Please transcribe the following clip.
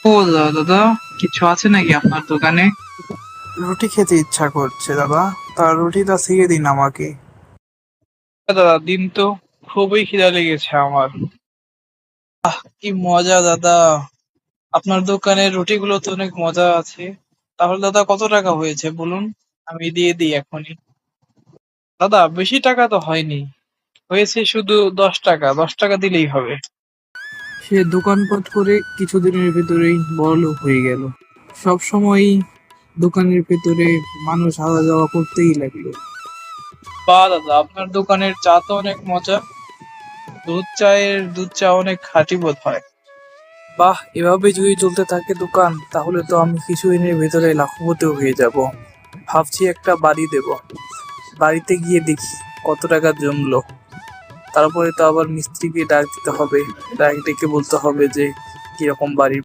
ও দাদা, কিছু আছে নাকি আপনার দোকানে? রুটি খেতে ইচ্ছা করছে দাদা। তার রুটিটা শিখিয়ে দিন আমাকে। দাদা দিন তো, খুবই খিদা লেগেছে আমার। কি মজা দাদা, আপনার দোকানের রুটিগুলো তো অনেক মজা আছে। তাহলে দাদা কত টাকা হয়েছে বলুন, আমি দিয়ে দিই এখনই। দাদা বেশি টাকা তো হয়নি, হয়েছে শুধু 10 টাকা, 10 টাকা দিলেই হবে। সে দোকানপাট করে কিছুদিনের ভেতরেই বড়লোক হয়ে গেল। সব সময়ই দোকানের ভেতরে মানুষ আসা যাওয়া করতেই লাগলো। বা দাদা, আপনার দোকানের চা তো অনেক মজা। দুধ চা অনেক খাঁটি বোধ হয়। বাহ, এভাবে যদি চলতে থাকে দোকান, তাহলে তো আমি কিছুদিনের ভেতরে লাখপতি হয়ে যাব। ভাবছি একটা বাড়ি দেব। বাড়িতে গিয়ে দেখি কত টাকা জমলো। তারপরে তো আবার মিস্ত্রিকে ডাক দিতে হবে। ডাক ডেকে বলতে হবে যে কিরকম বাড়ি